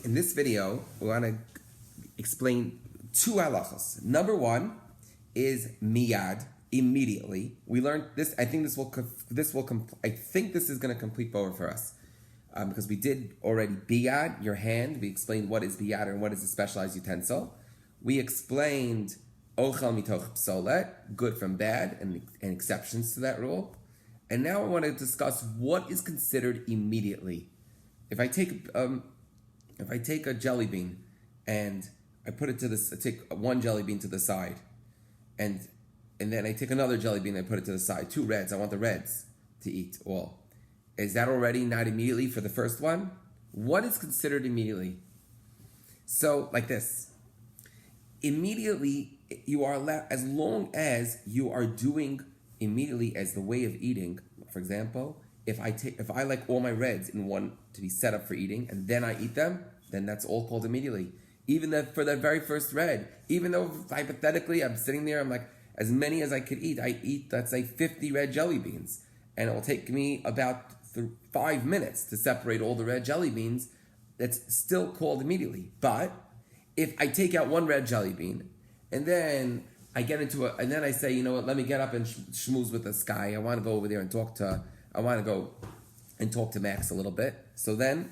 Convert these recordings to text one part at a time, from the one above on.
In this video, we want to explain two halachos. Number one is MiYad, immediately. We learned this. I think this is going to complete Borer for us, because we did already biyad, your hand. We explained what is biyad and what is a specialized utensil. We explained ochel mitoch psolet, good from bad, and exceptions to that rule. And now I want to discuss what is considered immediately. If I take a jelly bean and I take one jelly bean to the side, and then I take another jelly bean and I put it to the side, two reds, I want the reds to eat all. Is that already not immediately for the first one? What is considered immediately? So, like this. Immediately, you are allowed, as long as you are doing immediately as the way of eating. For example, if I like all my reds in one to be set up for eating, and then I eat them, then that's all called immediately. Even for that very first red, even though hypothetically I'm sitting there, I'm like, as many as I could eat, I eat, let's say 50 red jelly beans, and it will take me about 5 minutes to separate all the red jelly beans. That's still called immediately. But if I take out one red jelly bean, and then I get and then I say, you know what, let me get up and schmooze with this guy. I want to go over there and talk to Max a little bit. So then,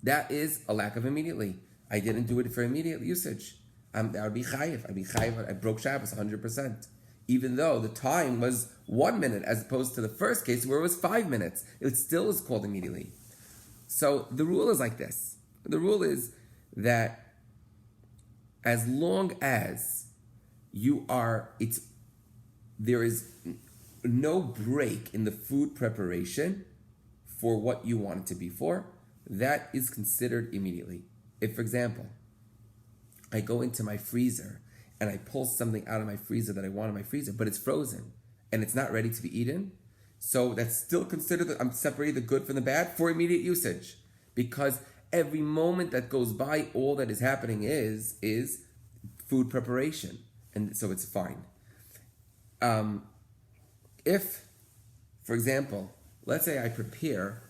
that is a lack of immediately. I didn't do it for immediate usage. That would be chayiv. I'd be chayiv. I broke Shabbos 100%. Even though the time was 1 minute as opposed to the first case where it was 5 minutes. It still is called immediately. So the rule is like this. The rule is that as long as there is no break in the food preparation for what you want it to be for, that is considered immediately. If, for example, I go into my freezer and I pull something out of my freezer that I want in my freezer, but it's frozen and it's not ready to be eaten, so that's still considered that I'm separating the good from the bad for immediate usage, because every moment that goes by, all that is happening is food preparation, and so it's fine. If, for example, let's say I prepare,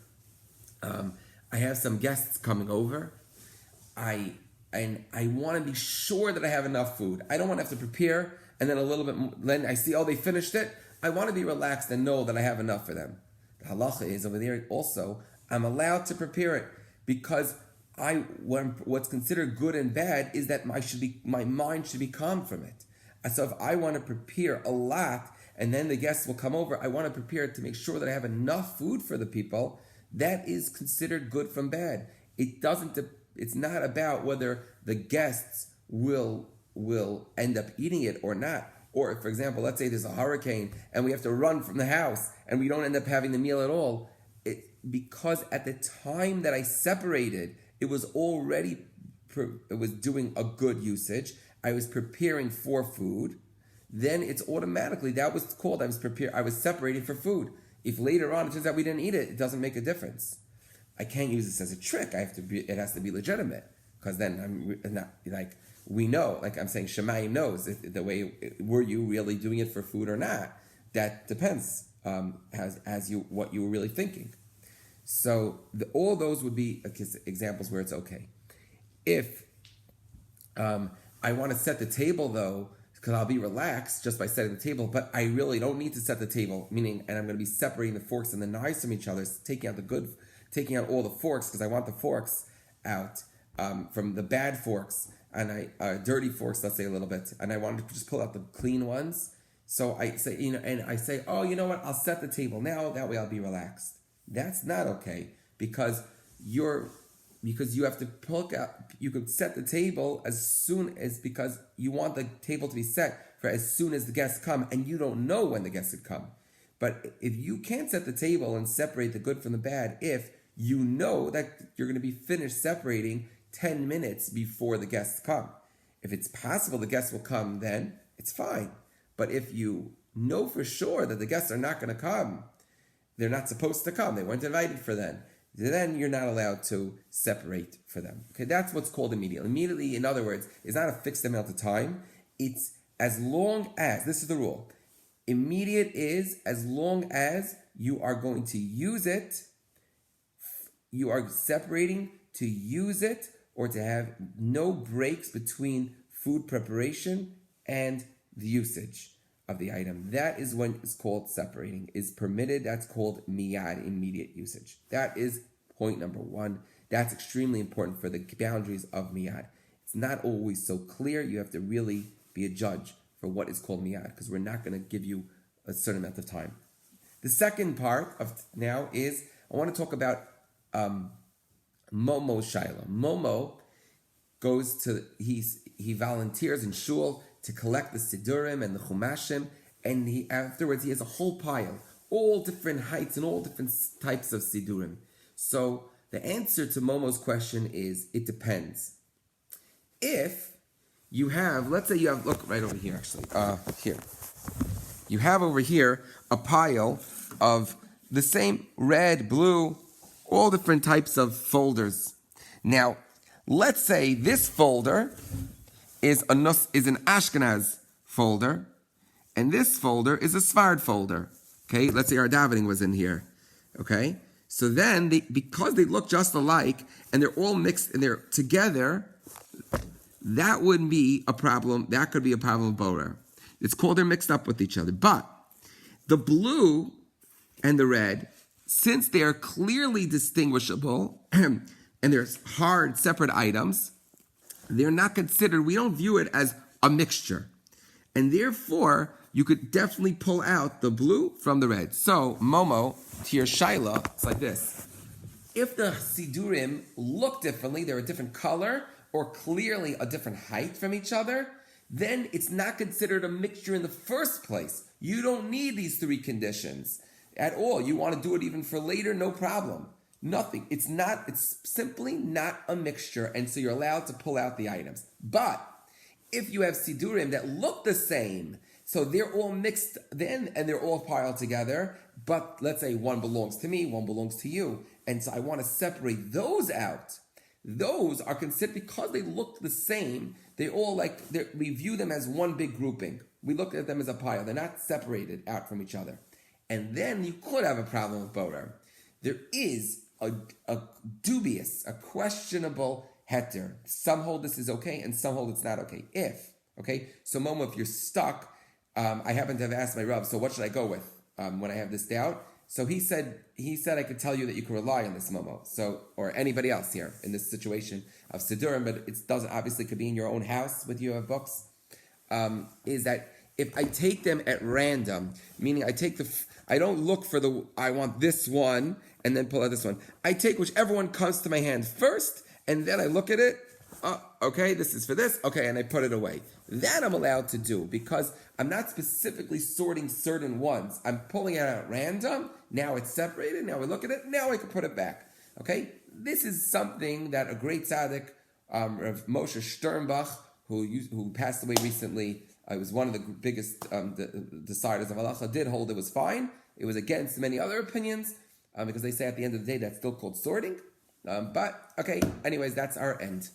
I have some guests coming over, and I want to be sure that I have enough food. I don't want to have to prepare, and then a little bit, then I see, they finished it. I want to be relaxed and know that I have enough for them. The halacha is over there also, I'm allowed to prepare it, because what's considered good and bad is that my mind should be calm from it. So if I want to prepare a lot, and then the guests will come over, I want to prepare it to make sure that I have enough food for the people. That is considered good from bad. It's not about whether the guests will end up eating it or not. Or if, for example, let's say there's a hurricane and we have to run from the house and we don't end up having the meal at all. Because at the time that I separated, it was doing a good usage. I was preparing for food. Then it's automatically, that was called, I was separating for food. If later on it turns out we didn't eat it, it doesn't make a difference. I can't use this as a trick. It has to be legitimate, because then I'm not, like, we know, like I'm saying, Shemayim knows the way, were you really doing it for food or not? That depends what you were really thinking. So all those would be examples where it's okay. If I want to set the table though, because I'll be relaxed just by setting the table, but I really don't need to set the table, and I'm going to be separating the forks and the knives from each other, taking out all the forks, because I want the forks out from the bad forks, and dirty forks, let's say a little bit, and I want to just pull out the clean ones. So I say, oh, you know what? I'll set the table now. That way I'll be relaxed. That's not okay, because you have to pull out. You could set the table because you want the table to be set for as soon as the guests come, and you don't know when the guests would come. But if you can't set the table and separate the good from the bad, if you know that you're going to be finished separating 10 minutes before the guests come. If it's possible the guests will come, then it's fine. But if you know for sure that the guests are not going to come, they're not supposed to come, they weren't invited for then you're not allowed to separate for them. Okay, that's what's called immediately. Immediately, in other words, is not a fixed amount of time. It's as long as, this is the rule, immediate is as long as you are going to use it, you are separating to use it or to have no breaks between food preparation and the usage of the item. That is when it's called separating, is permitted. That's called MiYad, immediate usage. That is point number one. That's extremely important for the boundaries of MiYad. It's not always so clear. You have to really be a judge for what is called MiYad, because we're not going to give you a certain amount of time. The second part of now is I want to talk about Momo Shaila. Momo goes to, he volunteers in shul to collect the Sidurim and the Chumashim, and afterwards he has a whole pile, all different heights and all different types of Sidurim. So the answer to Momo's question is, it depends. If you have, let's say you have, look right over here actually, here. You have over here a pile of the same red, blue, all different types of folders. Now, let's say this folder is an Ashkenaz folder, and this folder is a Sfard folder. Okay, let's say our davening was in here. Okay, so then because they look just alike and they're all mixed and they're together, that would be a problem. That could be a problem of Borer. It's called they're mixed up with each other. But the blue and the red, since they are clearly distinguishable and they're hard, separate items, they're not considered, we don't view it as a mixture. And therefore, you could definitely pull out the blue from the red. So, Momo, to your Shaila, it's like this. If the Sidurim look differently, they're a different color, or clearly a different height from each other, then it's not considered a mixture in the first place. You don't need these three conditions at all. You want to do it even for later, no problem. Nothing. It's simply not a mixture, and so you're allowed to pull out the items. But if you have Sidurim that look the same, so they're all mixed then, and they're all piled together, but let's say one belongs to me, one belongs to you, and so I want to separate those out. Those are considered, because they look the same, we view them as one big grouping. We look at them as a pile. They're not separated out from each other. And then you could have a problem with Borer. There is a dubious, a questionable heter. Some hold this is okay, and some hold it's not okay. So Momo, if you're stuck, I happen to have asked my Rav, so what should I go with when I have this doubt? So he said I could tell you that you can rely on this Momo, or anybody else here in this situation of Sidurim, but it doesn't, obviously could be in your own house with your books, is that if I take them at random, meaning I don't look for I want this one and then pull out this one. I take whichever one comes to my hand first, and then I look at it. Okay, this is for this. Okay, and I put it away. That I'm allowed to do because I'm not specifically sorting certain ones. I'm pulling it out at random. Now it's separated. Now I look at it. Now I can put it back. Okay, this is something that a great tzaddik, Rav Moshe Sternbach, who passed away recently, was one of the biggest deciders of halacha, did hold it was fine. It was against many other opinions because they say at the end of the day that's still called sorting. But okay, anyways, that's our end.